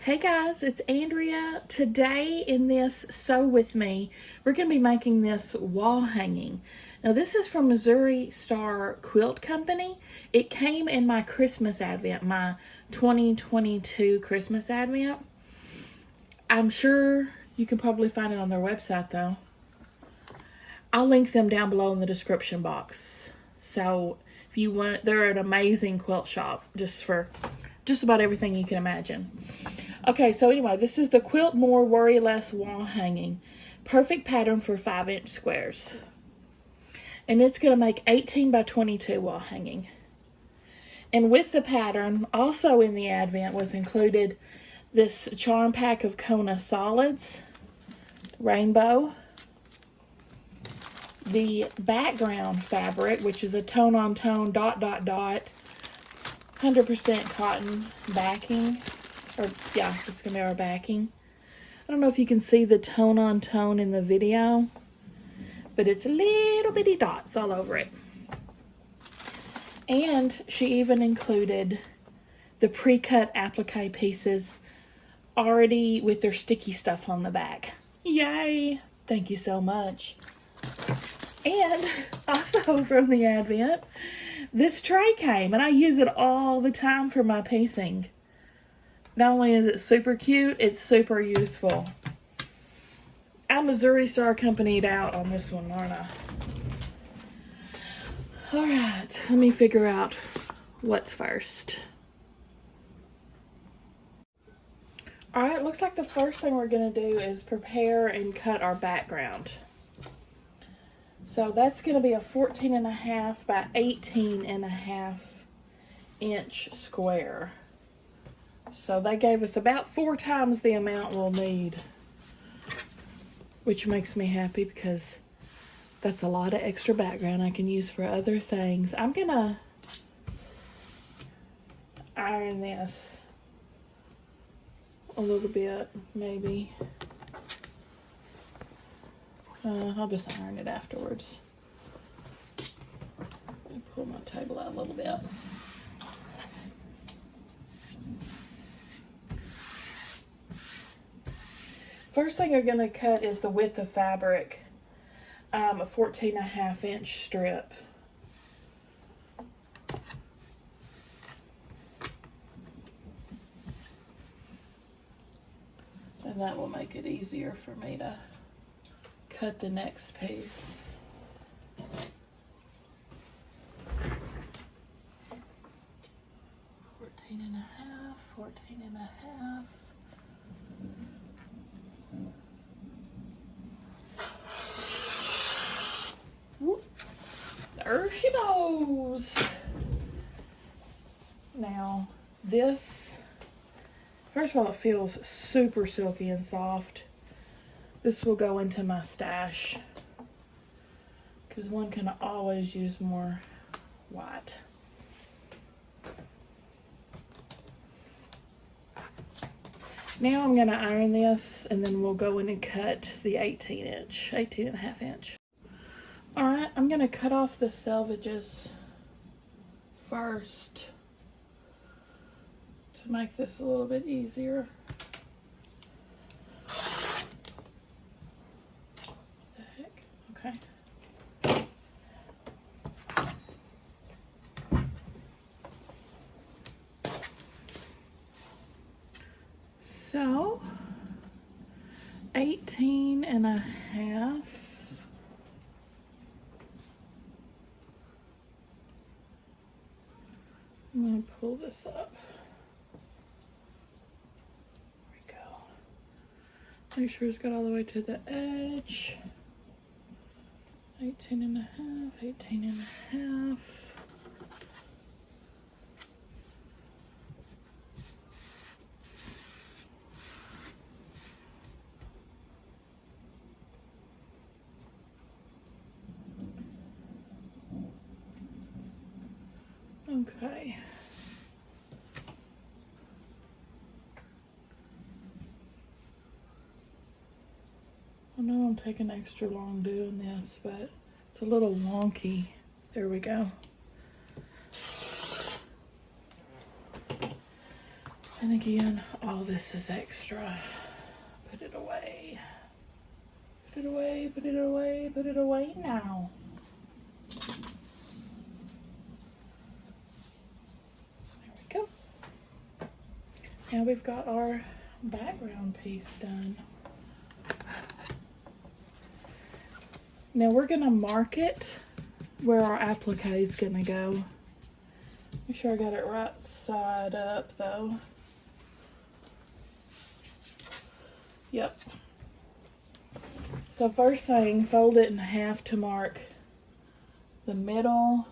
Hey guys, it's Andrea. Today in this Sew With Me, we're going to be making this wall hanging. Now this is from Missouri Star Quilt Company. It came in my Christmas Advent, my 2022 Christmas Advent. I'm sure you can probably find it on their website though. I'll link them down below in the description box. So if you want, they're an amazing quilt shop just for just about everything you can imagine. Okay, so anyway, this is the Quilt More Worry Less Wallhanging. Perfect pattern for 5-inch squares. And it's going to make 18 by 22 wall hanging. And with the pattern, also in the Advent was included this charm pack of Kona solids, rainbow, the background fabric, which is a tone-on-tone, dot, dot, dot, 100% cotton backing. Or, yeah, it's going to be our backing. I don't know if you can see the tone-on-tone in the video, but it's little bitty dots all over it. And she even included the pre-cut applique pieces already with their sticky stuff on the back. Yay! Thank you so much. And also from the Advent, this tray came, and I use it all the time for my piecing. Not only is it super cute, it's super useful. I'm Missouri Star Company'd out on this one, aren't I? Alright, let me figure out what's first. Alright, looks like the first thing we're going to do is prepare and cut our background. So that's going to be a 14.5 by 18.5 inch square. So they gave us about 4 times the amount we'll need, which makes me happy because that's a lot of extra background I can use for other things. I'm gonna iron this a little bit, maybe. I'll just iron it afterwards. Let me pull my table out a little bit. First thing you're going to cut is the width of fabric, a 14.5 inch strip. And that will make it easier for me to cut the next piece. 14.5. There she goes. Now, this, first of all, it feels super silky and soft. This will go into my stash because one can always use more white. Now I'm going to iron this, and then we'll go in and cut the 18.5 inch. Alright, I'm going to cut off the selvages first to make this a little bit easier. What the heck? Okay. So, 18.5. I'm going to pull this up. There we go. Make sure it's got all the way to the edge. 18.5, 18.5. Okay. I know I'm taking extra long doing this, but it's a little wonky. There we go. And again, all this is extra. Put it away. Put it away, put it away, put it away now. There we go. Now we've got our background piece done. Now we're gonna mark it where our applique is gonna go. Make sure I got it right side up though. Yep. So first thing, fold it in half to mark the middle.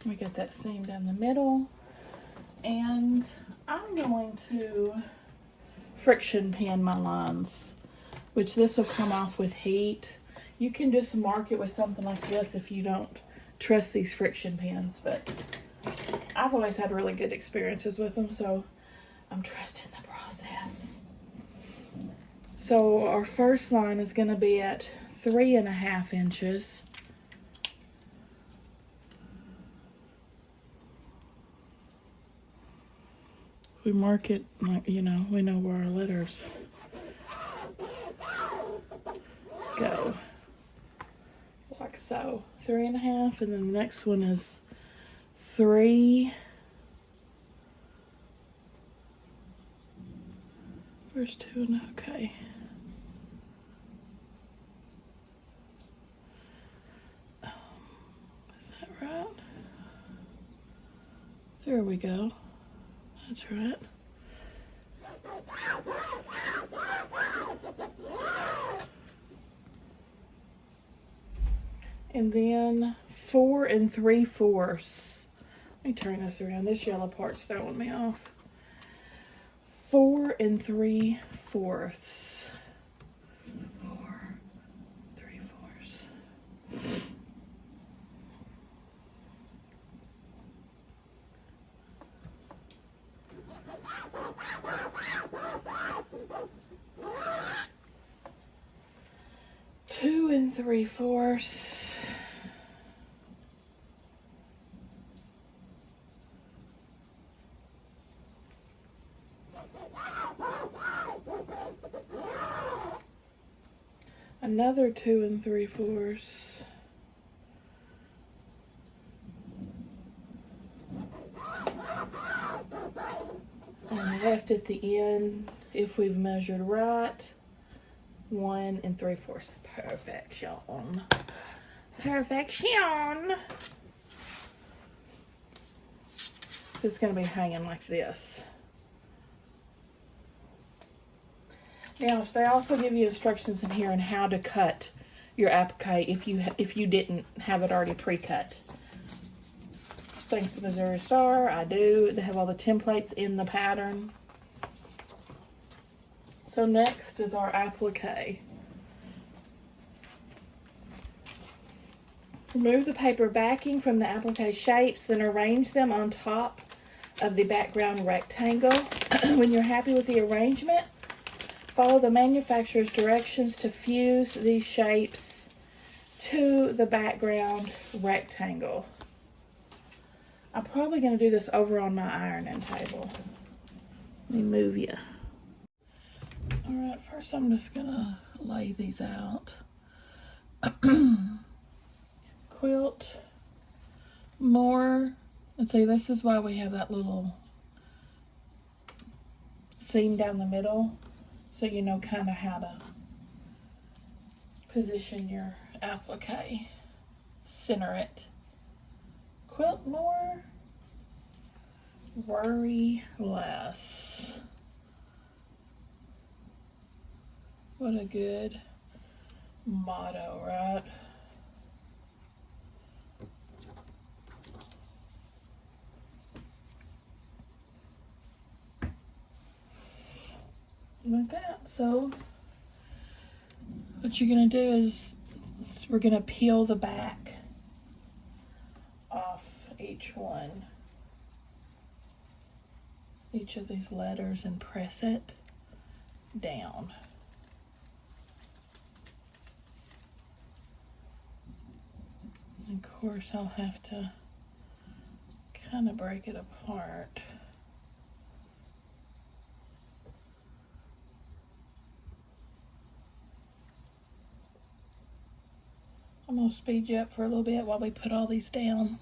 We get that seam down the middle, and I'm going to friction pin my lines, which this will come off with heat. You can just mark it with something like this if you don't trust these friction pins, but I've always had really good experiences with them, so I'm trusting the process. So our first line is going to be at 3.5 inches. We mark it like, you know, we know where our letters go. Like so. 3.5, and then the next one is 3. Where's 2? Okay. Is that right? There we go. That's right. And then 4 3/4. Let me turn this around. This yellow part's throwing me off. 4 3/4. 4 3/4. 2 3/4. Another 2 3/4. And left at the end, if we've measured right, 1 3/4. Perfection. Perfection. So it's going to be hanging like this. Now, they also give you instructions in here on how to cut your applique if you didn't have it already pre-cut. Thanks to Missouri Star, I do. They have all the templates in the pattern. So next is our applique. Remove the paper backing from the applique shapes, then arrange them on top of the background rectangle. When you're happy with the arrangement, follow the manufacturer's directions to fuse these shapes to the background rectangle. I'm probably going to do this over on my ironing table. Let me move you. Alright, first I'm just going to lay these out. Quilt More, and see, this is why we have that little seam down the middle, so you know kind of how to position your applique. Center it. Quilt More Worry Less. What a good motto, right? Like that. So what you're gonna do is we're gonna peel the back off each one. each of these letters and press it down. And of course, I'll have to kind of break it apart. I'm going to speed you up for a little bit while we put all these down.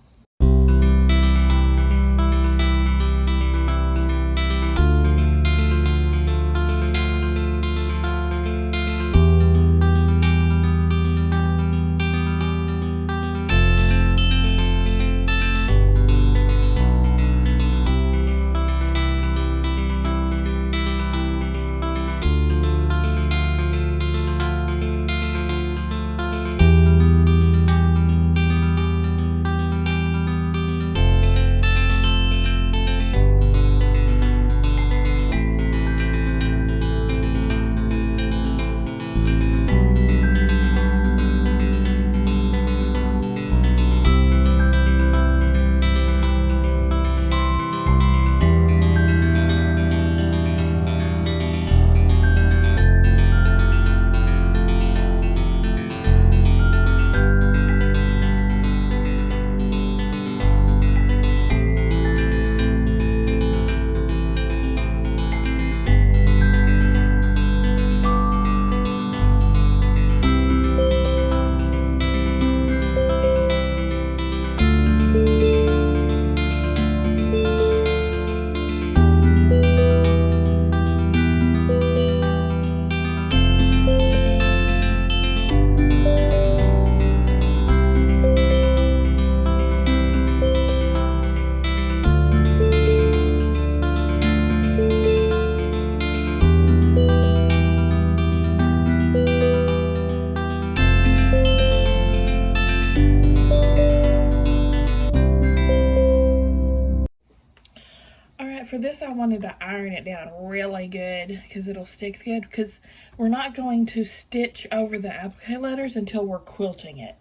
For this, I wanted to iron it down really good because it'll stick good, because we're not going to stitch over the applique letters until we're quilting it.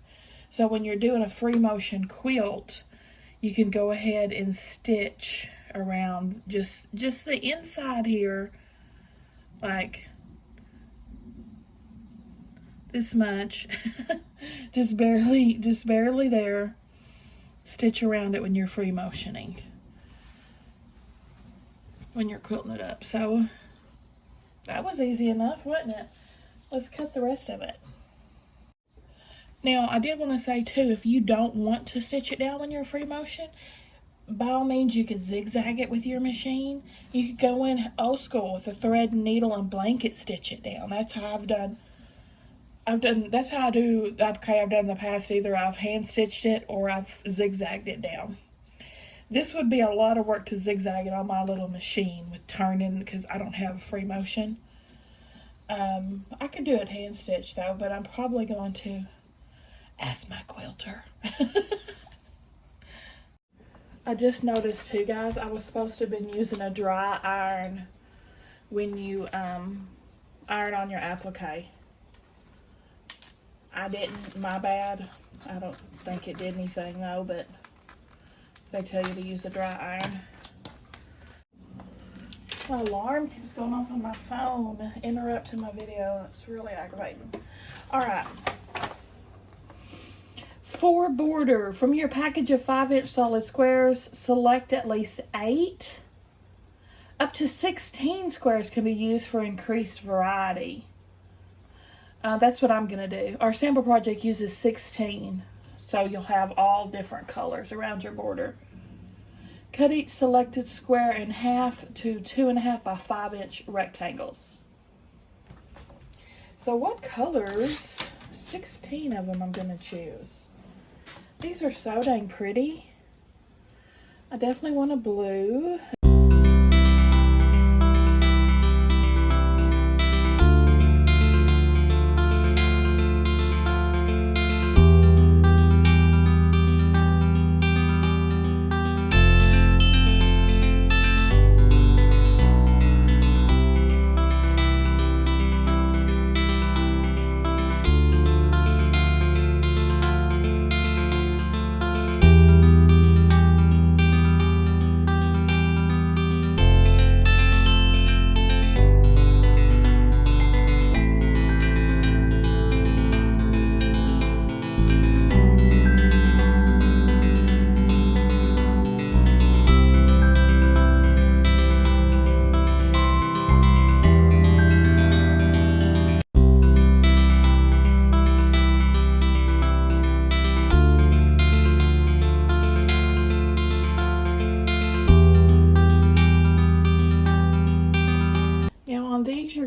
So when you're doing a free motion quilt, you can go ahead and stitch around just the inside here, like this much, just barely there. Stitch around it when you're free motioning, when you're quilting it up. So that was easy enough, wasn't it? Let's cut the rest of it. Now, I did want to say too, if you don't want to stitch it down when you're free motion, by all means, you could zigzag it with your machine. You could go in old school with a thread and needle and blanket stitch it down. That's how that's how I do the applique I've done in the past. Either I've hand stitched it or I've zigzagged it down. This would be a lot of work to zigzag it on my little machine with turning, because I don't have free motion. I could do it hand stitched though, but I'm probably going to ask my quilter. I just noticed too, guys, I was supposed to have been using a dry iron when you iron on your applique. I didn't, my bad. I don't think it did anything though, but they tell you to use a dry iron. My alarm keeps going off on my phone, interrupting my video. It's really aggravating. All right. For border, from your package of 5-inch solid squares, select at least 8. Up to 16 squares can be used for increased variety. That's what I'm going to do. Our sample project uses 16, so you'll have all different colors around your border. Cut each selected square in half to 2.5 by 5-inch rectangles. So what colors? 16 of them I'm going to choose. These are so dang pretty. I definitely want a blue.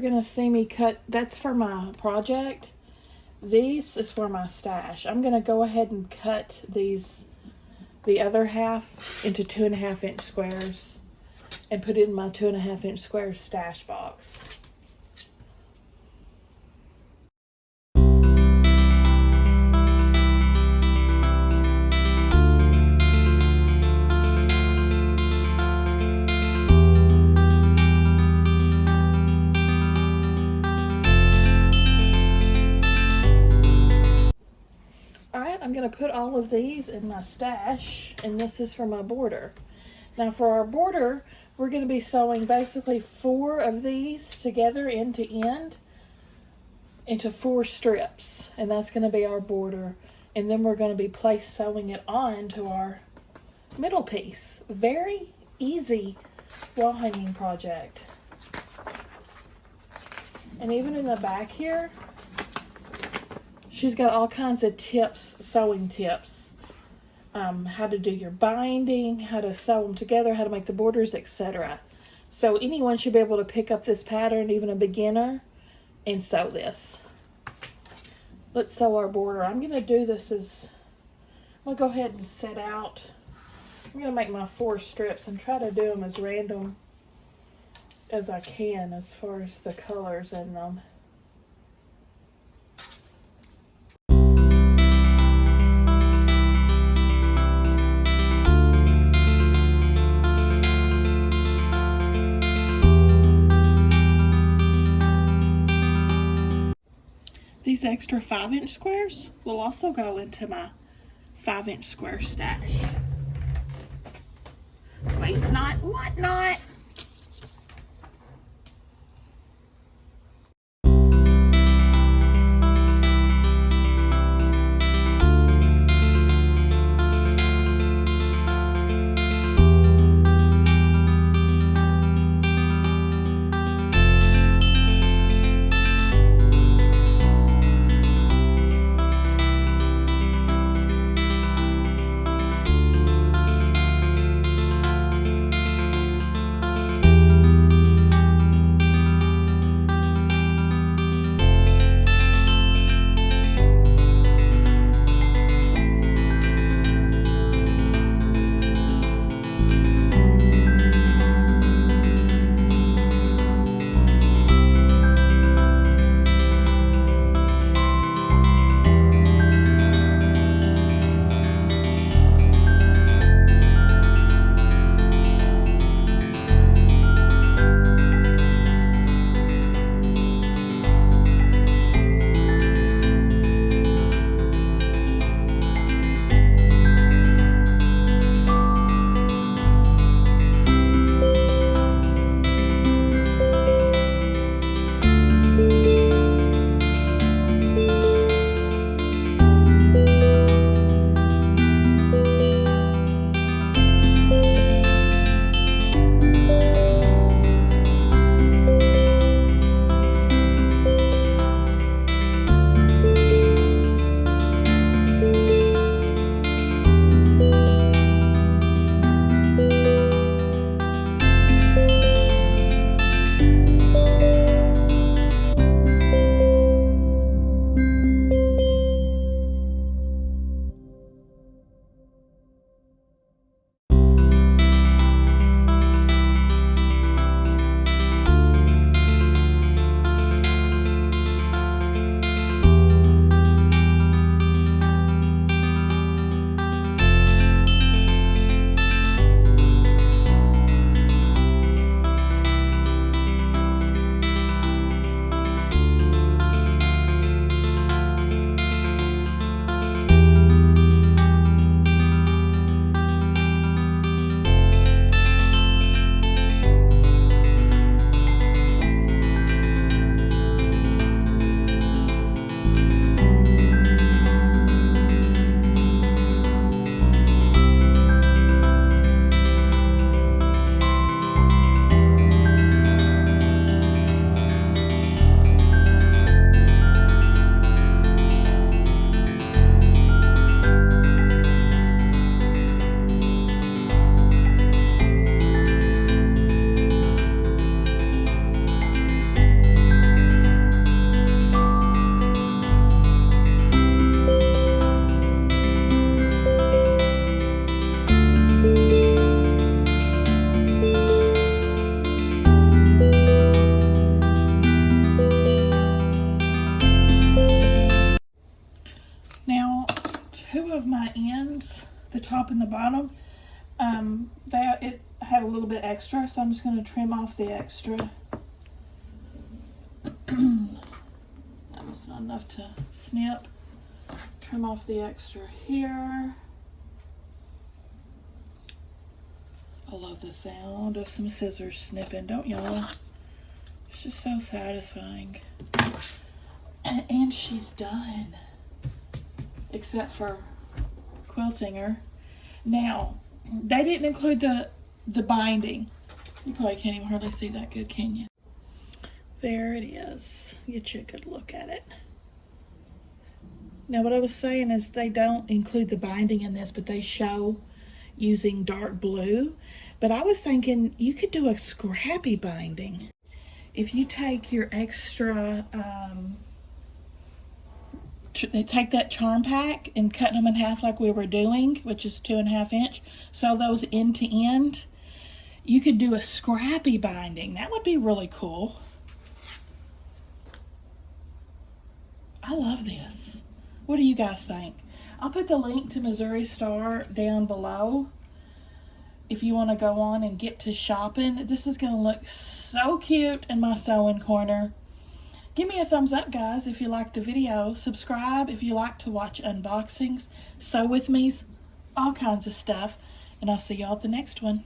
going to see me cut. That's for my project. This is for my stash. I'm going to go ahead and cut the other half into 2.5-inch squares and put it in my 2.5-inch square stash box. I'm going to put all of these in my stash, and this is for my border. Now for our border, we're going to be sewing basically 4 of these together end to end into 4 strips, and that's going to be our border. And then we're going to be sewing it on to our middle piece. Very easy wall hanging project. And even in the back here, she's got all kinds of tips, sewing tips. How to do your binding, how to sew them together, how to make the borders, etc. So anyone should be able to pick up this pattern, even a beginner, and sew this. Let's sew our border. I'm going to do this as, I'm going to go ahead and set out. I'm going to make my 4 strips and try to do them as random as I can as far as the colors in them. These extra 5-inch squares will also go into my 5-inch square stash. Waste not, what not? it had a little bit extra, so I'm just going to trim off the extra. That was not enough to snip. Trim off the extra here. I love the sound of some scissors snipping, don't y'all? It's just so satisfying. And she's done. Except for quilting her. Now, they didn't include the binding. You probably can't even hardly see that good, can you? There it is. Get you a good look at it. Now, what I was saying is they don't include the binding in this, but they show using dark blue. But I was thinking you could do a scrappy binding. If you take your extra, take that charm pack and cut them in half like we were doing, which is 2.5 inch, sew those end to end, you could do a scrappy binding. That would be really cool. I love this. What do you guys think? I'll put the link to Missouri Star down below if you want to go on and get to shopping. This is going to look so cute in my sewing corner. Give me a thumbs up, guys, if you liked the video. Subscribe if you like to watch unboxings, sew with me's, all kinds of stuff. And I'll see y'all at the next one.